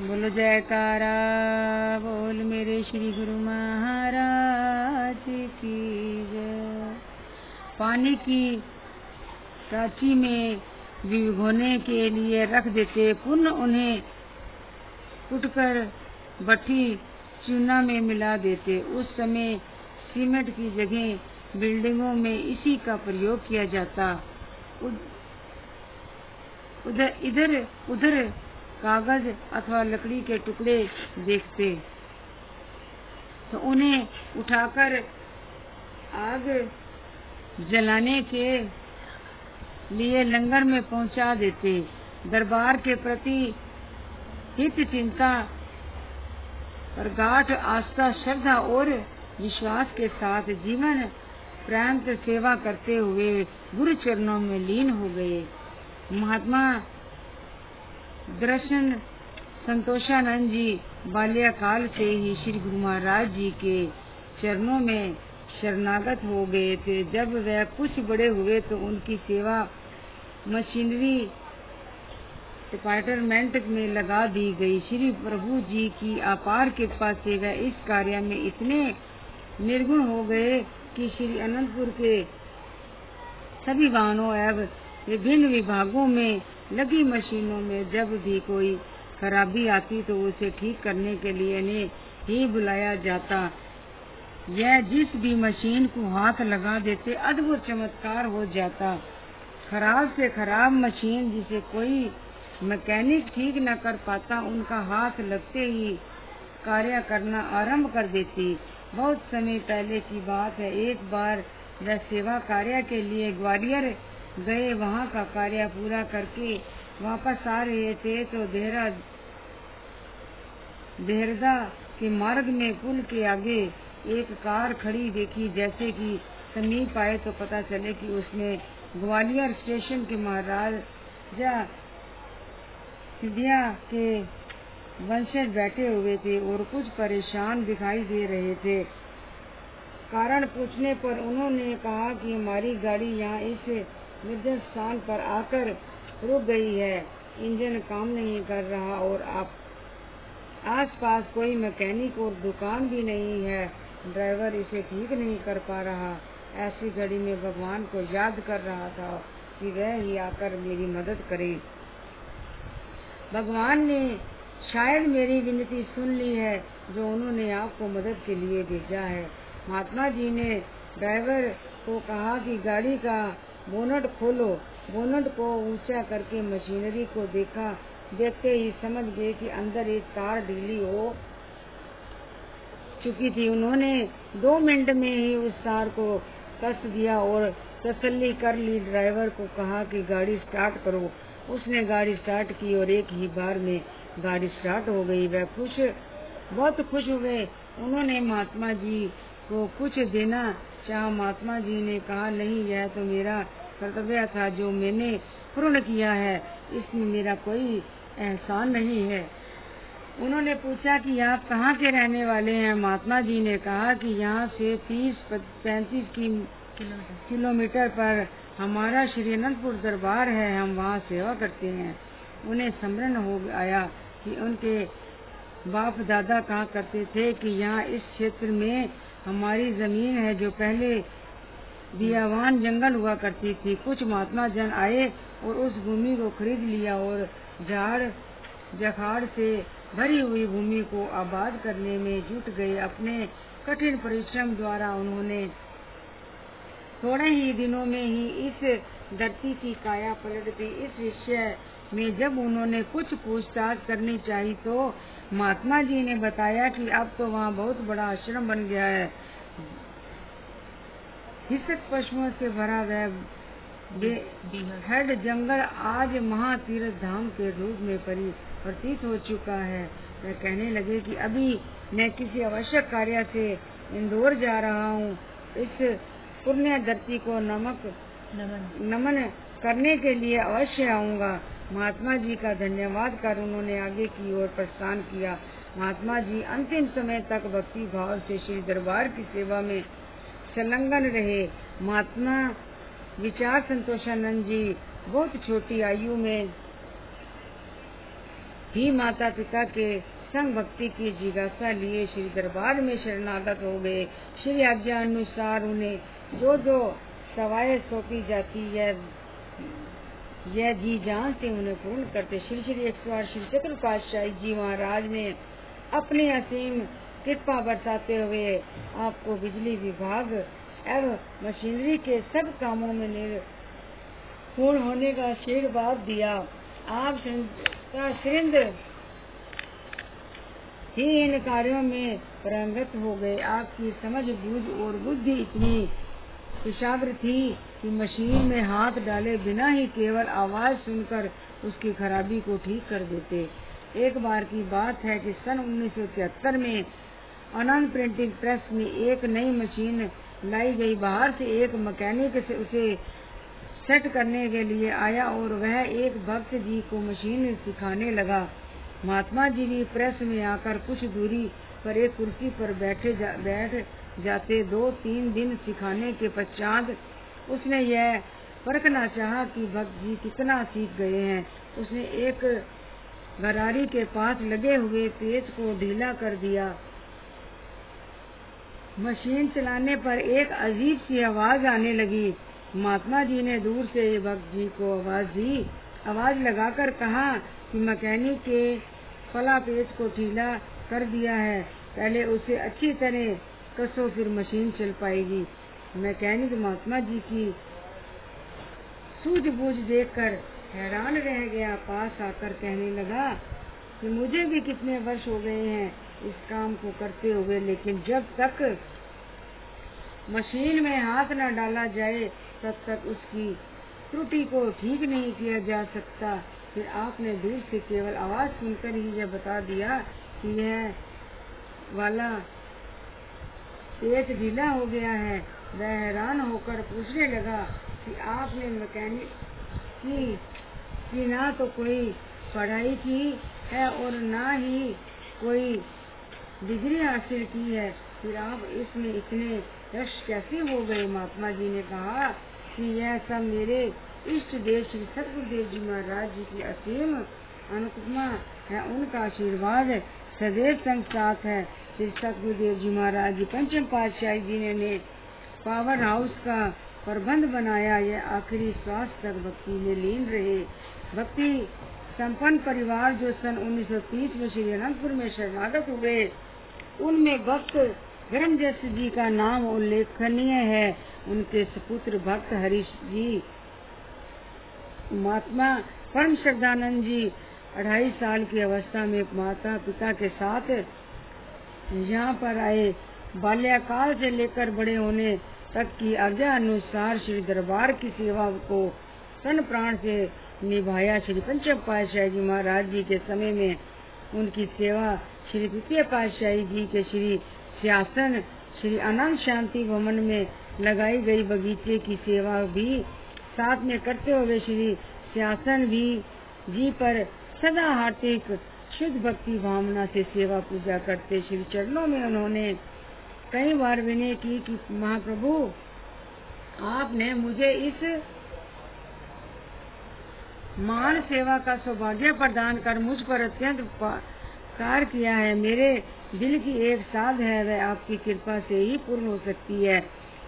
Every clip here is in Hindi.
बोलो जयकारा बोल मेरे श्री गुरु महाराज की जय। पानी की प्राची में भिगोने के लिए रख देते, पुनः उन्हें कुटकर भट्टी चूना में मिला देते। उस समय सीमेंट की जगह बिल्डिंगों में इसी का प्रयोग किया जाता। उधर कागज अथवा लकड़ी के टुकड़े देखते तो उन्हें उठाकर आग जलाने के लिए लंगर में पहुंचा देते। दरबार के प्रति हित चिंता पर गाढ़ आस्था, श्रद्धा और विश्वास के साथ जीवन पर्यंत सेवा करते हुए गुरु चरणों में लीन हो गए। महात्मा दर्शन संतोषानंद जी बाल्यकाल से ही श्री गुरु महाराज जी के चरणों में शरणागत हो गए थे। जब वह कुछ बड़े हुए तो उनकी सेवा मशीनरी डिपार्टमेंट में लगा दी गई। श्री प्रभु जी की अपार कृपा से वह इस कार्य में इतने निर्गुण हो गए कि श्री अनंतपुर के सभी गांवों एवं विभिन्न विभागों में लगी मशीनों में जब भी कोई खराबी आती तो उसे ठीक करने के लिए इन्हें ही बुलाया जाता। यह जिस भी मशीन को हाथ लगा देते अद्भुत चमत्कार हो जाता। खराब से खराब मशीन जिसे कोई मैकेनिक ठीक न कर पाता, उनका हाथ लगते ही कार्य करना आरंभ कर देती। बहुत समय पहले की बात है, एक बार वह सेवा कार्य के लिए ग्वालियर गए। वहाँ का कार्य पूरा करके वापस आ रहे थे तो देहरदा के मार्ग में पुल के आगे एक कार खड़ी देखी। जैसे कि समीप आए तो पता चले कि उसमें ग्वालियर स्टेशन के महाराजा सिंधिया के वंशज बैठे हुए थे और कुछ परेशान दिखाई दे रहे थे। कारण पूछने पर उन्होंने कहा कि हमारी गाड़ी यहाँ इस निर्जन स्थान पर आकर रुक गई है, इंजन काम नहीं कर रहा और आसपास कोई मैकेनिक और दुकान भी नहीं है, ड्राइवर इसे ठीक नहीं कर पा रहा। ऐसी घड़ी में भगवान को याद कर रहा था कि वह ही आकर मेरी मदद करे। भगवान ने शायद मेरी विनती सुन ली है जो उन्होंने आपको मदद के लिए भेजा है। महात्मा जी ने ड्राइवर को कहा कि गाड़ी का बोनट खोलो। बोनट को ऊंचा करके मशीनरी को देखा। देखते ही समझ गए कि अंदर एक तार ढीली हो चुकी थी। उन्होंने 2 मिनट में ही उस तार को कस दिया और तसल्ली कर ली। ड्राइवर को कहा कि गाड़ी स्टार्ट करो। उसने गाड़ी स्टार्ट की और एक ही बार में गाड़ी स्टार्ट हो गई। वह बहुत खुश हुए। उन्होंने महात्मा जी को कुछ देना चाहा। महात्मा जी ने कहा, नहीं, यह तो मेरा कर्तव्य था जो मैंने पूर्ण किया है, इसमें मेरा कोई एहसान नहीं है। उन्होंने पूछा कि आप कहाँ के रहने वाले हैं? महात्मा जी ने कहा कि यहाँ से 30-35 किलोमीटर पर हमारा श्री अनंतपुर दरबार है, हम वहाँ सेवा करते हैं। उन्हें स्मरण हो आया कि उनके बाप दादा कहा करते थे कि यहाँ इस क्षेत्र में हमारी जमीन है जो पहले बियावान जंगल हुआ करती थी। कुछ महात्मा जन आए और उस भूमि को खरीद लिया और झाड़ जखाड़ से भरी हुई भूमि को आबाद करने में जुट गए। अपने कठिन परिश्रम द्वारा उन्होंने थोड़े ही दिनों में ही इस धरती की काया पलट दी। इस विषय में जब उन्होंने कुछ पूछताछ करनी चाहिए तो महात्मा जी ने बताया कि अब तो वहाँ बहुत बड़ा आश्रम बन गया है। हिंसक पशुओं से भरा वह बेहद जंगल आज महातीर्थ धाम के रूप में प्रतीत हो चुका है। वह कहने लगे कि अभी मैं किसी आवश्यक कार्य से इंदौर जा रहा हूँ। इस पुण्य धरती को नमन करने के लिए अवश्य आऊँगा। महात्मा जी का धन्यवाद कर उन्होंने आगे की ओर प्रस्थान किया। महात्मा जी अंतिम समय तक भक्ति भाव से श्री दरबार की सेवा में संलग्न रहे। महात्मा विचार संतोषानंद जी बहुत छोटी आयु में ही माता पिता के संग भक्ति की जिज्ञासा लिए श्री दरबार में शरणागत हो गए। श्री आज्ञा अनुसार उन्हें जो जो सेवाएं सौंपी जाती यह जी जान से उन्हें पूर्ण करते। श्री श्री 108 श्री चतुर पातशाही जी महाराज ने अपनी असीम कृपा बरसाते हुए आपको बिजली विभाग एवं मशीनरी के सब कामों में पूर्ण होने का आशीर्वाद दिया। आप श्रिंद ही इन कार्यों में पारंगत हो गए। आपकी समझ बूझ और बुद्धि इतनी कुशाग्र थी कि मशीन में हाथ डाले बिना ही केवल आवाज सुनकर उसकी खराबी को ठीक कर देते। एक बार की बात है कि सन 1973 में आनंद प्रिंटिंग प्रेस में एक नई मशीन लाई गई। बाहर से एक मैकेनिक से उसे सेट करने के लिए आया और वह एक भक्त जी को मशीन सिखाने लगा। महात्मा जी भी प्रेस में आकर कुछ दूरी पर एक कुर्सी पर बैठ जाते। 2-3 दिन सिखाने के पश्चात उसने यह परखना चाहा कि भक्त जी कितना सीख गए हैं। उसने एक गरारी के पास लगे हुए पेच को ढीला कर दिया। मशीन चलाने पर एक अजीब सी आवाज आने लगी। महात्मा जी ने दूर से भक्त जी को आवाज दी। आवाज लगाकर कहा कि मैकेनिक के फला पेच को ढीला कर दिया है, पहले उसे अच्छी तरह कसो फिर मशीन चल पाएगी। मैकेनिक महात्मा जी की सूझबूझ देखकर हैरान रह गया। पास आकर कहने लगा कि मुझे भी कितने वर्ष हो गए हैं इस काम को करते हुए, लेकिन जब तक मशीन में हाथ न डाला जाए तब तक उसकी त्रुटि को ठीक नहीं किया जा सकता। फिर आपने दूर से केवल आवाज सुनकर ही यह बता दिया कि यह वाला पेच ढीला हो गया है। वह हैरान होकर पूछने लगा कि आपने मैकेनिक की ना तो कोई पढ़ाई की है और ना ही कोई डिग्री हासिल की है, फिर आप इसमें इतने दक्ष कैसे हो गए। महात्मा जी ने कहा कि यह सब मेरे इष्ट देव श्री सतगुरुदेव जी महाराज जी की असीम अनुपमा है। उनका आशीर्वाद सदैव संग साथ है। श्री सतगुरुदेव जी महाराज जी पंचम पातशाही जी ने पावर हाउस का प्रबंध बनाया। यह आखिरी श्वास तक भक्ति में लीन रहे। भक्ति संपन्न परिवार जो सन 1930 में श्री अनंतपुर में शरणागत हुए, उनमें भक्त धर्मजस जी का नाम उल्लेखनीय है। उनके सपुत्र भक्त हरीश जी, महात्मा परम श्रद्धानंद जी 2.5 साल की अवस्था में माता पिता के साथ यहाँ पर आए। बाल्यकाल से लेकर बड़े होने तक की आज्ञा अनुसार श्री दरबार की सेवा को तन प्राण से निभाया। श्री पंचम पातशाही जी महाराज जी के समय में उनकी सेवा श्री द्वितीय पातशाही जी के श्री सियासन श्री आनंद शांति भवन में लगाई गई बगीचे की सेवा भी साथ में करते हुए श्री सियासन भी जी पर सदा हार्दिक शुद्ध भक्ति भावना से सेवा पूजा करते। श्री चरणों में उन्होंने कई बार विनय की कि महाप्रभु, आपने मुझे इस महान सेवा का सौभाग्य प्रदान कर मुझ पर अत्यंत उपकार किया है। मेरे दिल की एक साध है, वह आपकी कृपा से ही पूर्ण हो सकती है।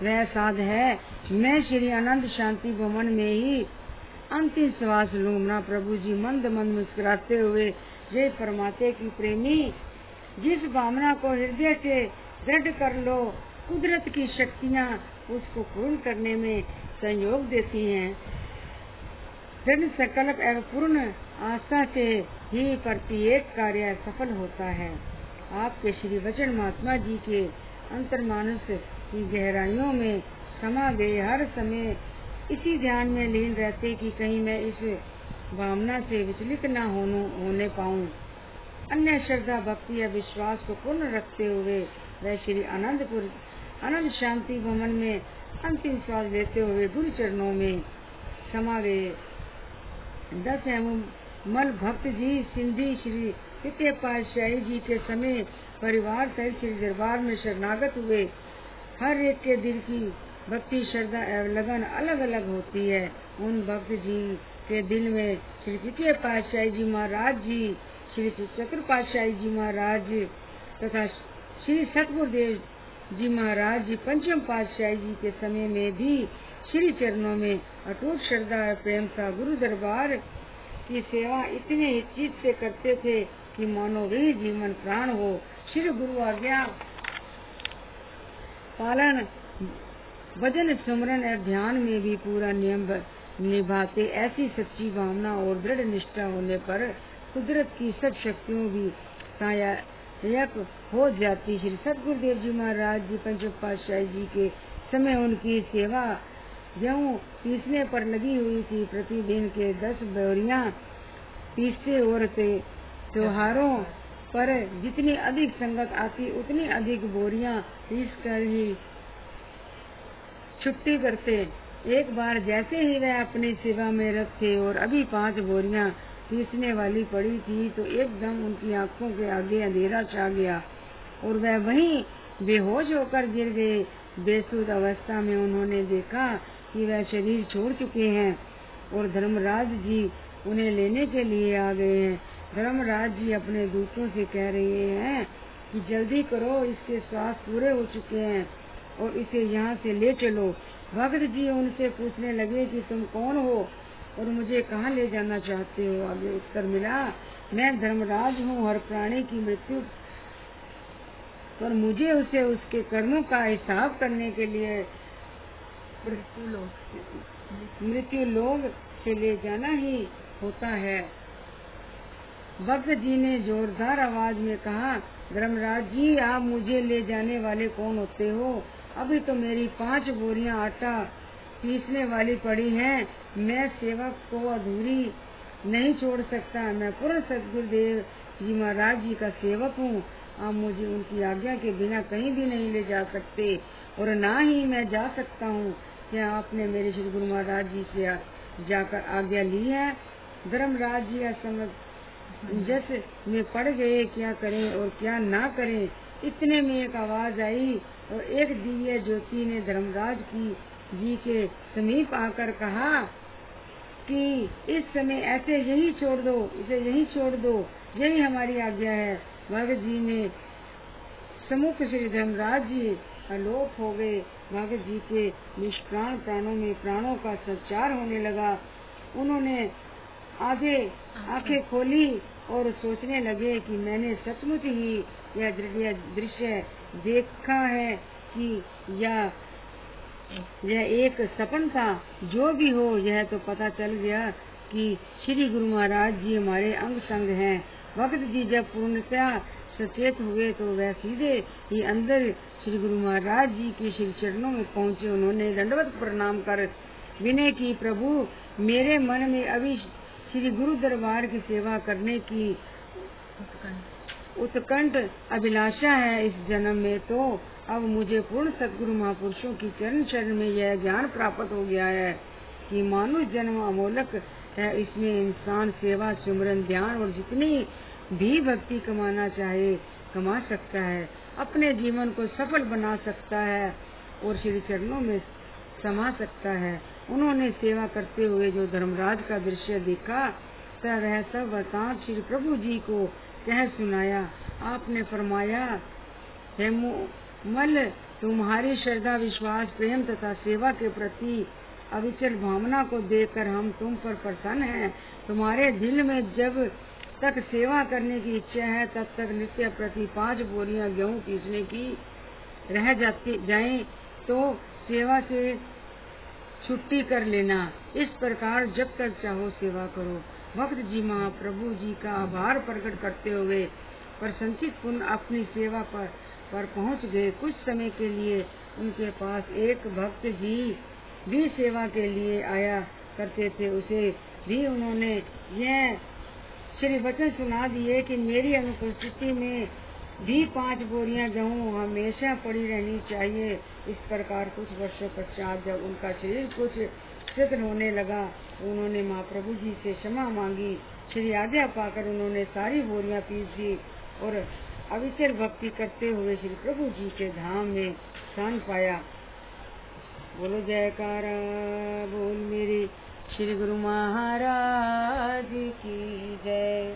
वह साध है, मैं श्री आनंद शांति भवन में ही अंतिम श्वास लूंगा। प्रभु जी मंद मंद मुस्कुराते हुए जय फरमाते की प्रेमी, जिस भावना को हृदय से दृढ़ कर लो, कुदरत की शक्तियाँ उसको पूर्ण करने में सहयोग देती हैं। दृढ़ संकल्प एवं पूर्ण आस्था से ही प्रत्येक कार्य सफल होता है। आपके श्री वचन महात्मा जी के अंतर्मानस की गहराइयों में समा गए। हर समय इसी ध्यान में लीन रहते कि कहीं मैं इस भावना से विचलित न होने पाऊं। अन्य श्रद्धा भक्ति या विश्वास को पूर्ण रखते हुए वह श्री आनंद शांति भवन में अंतिम श्वास लेते हुए गुरु चरणों में समा गए। 10 एवं मल भक्त जी सिंधी श्री द्वितीय पातशाही जी के समय परिवार सहित श्री दरबार में शरणागत हुए। हर एक के दिल की भक्ति श्रद्धा एवं लगन अलग अलग होती है। उन भक्त जी के दिल में श्री द्वितीय पातशाही जी महाराज जी श्री चतुर पातशाही जी महाराज तथा श्री सतगुरुदेव जी महाराज जी पंचम पातशाही जी के समय में भी श्री चरणों में अटूट श्रद्धा और प्रेम था। गुरु दरबार की सेवा इतने चित्त से करते थे कि मानो वही जीवन प्राण हो। श्री गुरु आज्ञा पालन भजन स्मरण और ध्यान में भी पूरा नियम निभाते। ऐसी सच्ची भावना और दृढ़ निष्ठा होने पर कुदरत की सब शक्तियों भी सहायक हो जाती। श्री सतगुरुदेव जी महाराज जी पंचम पातशाही जी के समय उनकी सेवा गेहूं पीसने पर लगी हुई थी। प्रतिदिन के 10 बोरियां पीसते और त्योहारों पर जितनी अधिक संगत आती उतनी अधिक बोरियां पीस कर ही छुट्टी करते। एक बार जैसे ही वह अपनी सेवा में रत थे और अभी 5 बोरियां पीसने वाली पड़ी थी तो एकदम उनकी आंखों के आगे अंधेरा छा गया और वह वहीं बेहोश होकर गिर गए। बेसुध अवस्था में उन्होंने देखा कि वह शरीर छोड़ चुके हैं और धर्मराज जी उन्हें लेने के लिए आ गए हैं। धर्मराज जी अपने दूतों से कह रहे हैं कि जल्दी करो, इसके श्वास पूरे हो चुके हैं और इसे यहाँ से ले चलो। भगत जी उनसे पूछने लगे कि तुम कौन हो और मुझे कहाँ ले जाना चाहते हो। आगे उत्तर मिला, मैं धर्मराज हूँ। हर प्राणी की मृत्यु पर मुझे उसे उसके कर्मों का हिसाब करने के लिए मृत्यु लोग से ले जाना ही होता है। भक्त जी ने जोरदार आवाज में कहा, धर्मराज जी, आप मुझे ले जाने वाले कौन होते हो? अभी तो मेरी 5 बोरियां आटा पीसने वाली पड़ी हैं। मैं सेवक को अधूरी नहीं छोड़ सकता। मैं पूर्ण सतगुरुदेव जी महाराज जी का सेवक हूँ। आप मुझे उनकी आज्ञा के बिना कहीं भी नहीं ले जा सकते और ना ही मैं जा सकता हूँ। क्या आपने मेरे श्री गुरु महाराज जी से जाकर आज्ञा ली है? धर्मराज जी असमंजस में पड़ गए, क्या करें और क्या ना करें। इतने में एक आवाज आई और एक दिव्य ज्योति ने धर्मराज जी के समीप आकर कहा कि इस समय ऐसे यही छोड़ दो, इसे यही छोड़ दो, यही हमारी आज्ञा है। भगत जी ने सम्मुख श्री धर्मराज जी आलोक हो गए। भगत जी के निष्प्राण प्राणों में प्राणों का संचार होने लगा। उन्होंने आगे आंखें खोली और सोचने लगे कि मैंने सचमुच ही यह दृश्य देखा है कि यह एक सपन था। जो भी हो, यह तो पता चल गया कि श्री गुरु महाराज जी हमारे अंग संग हैं। भगत जी जब पूर्णतः सचेत हुए तो वह सीधे ही अंदर श्री गुरु महाराज जी के श्री चरणों में पहुँचे। उन्होंने दंडवत प्रणाम कर विनय की, प्रभु, मेरे मन में अभी श्री गुरु दरबार की सेवा करने की उत्कंठ अभिलाषा है। इस जन्म में तो अब मुझे पूर्ण सद्गुरु महापुरुषों की चरण शरण में यह ज्ञान प्राप्त हो गया है कि मानुष जन्म अमोलक है। इसमें इंसान सेवा, सुमरन, ध्यान और जितनी भी भक्ति कमाना चाहे कमा सकता है, अपने जीवन को सफल बना सकता है और श्री चरणों में समा सकता है। उन्होंने सेवा करते हुए जो धर्मराज का दृश्य देखा वह सब वृतांत श्री प्रभु जी को कह सुनाया। आपने फरमाया, हे मल, तुम्हारी श्रद्धा, विश्वास, प्रेम तथा सेवा के प्रति अविचल भावना को देखकर हम तुम पर प्रसन्न हैं। तुम्हारे दिल में जब तक सेवा करने की इच्छा है तब तक नित्य प्रति 5 बोरियां गेहूं पीसने की रह जाएं तो सेवा से छुट्टी कर लेना। इस प्रकार जब तक चाहो सेवा करो। भक्त जी महाप्रभु जी का आभार प्रकट करते हुए प्रसन्नचित पुनः अपनी सेवा पर पहुंच गए। कुछ समय के लिए उनके पास एक भक्त जी भी सेवा के लिए आया करते थे। उसे भी उन्होंने यह श्री वचन सुना दिए कि मेरी अनुपस्थिति में भी 5 बोरियां गेहूं हमेशा पड़ी रहनी चाहिए। इस प्रकार कुछ वर्षों पश्चात जब उनका शरीर कुछ शिथिल होने लगा तो उन्होंने महाप्रभु जी से क्षमा मांगी। श्री आज्ञा पाकर उन्होंने सारी बोरियां पीस दी और अविचल भक्ति करते हुए श्री प्रभु जी के धाम में स्थान पाया। बोलो जयकारा बोल मेरे श्री गुरु महाराज की जय।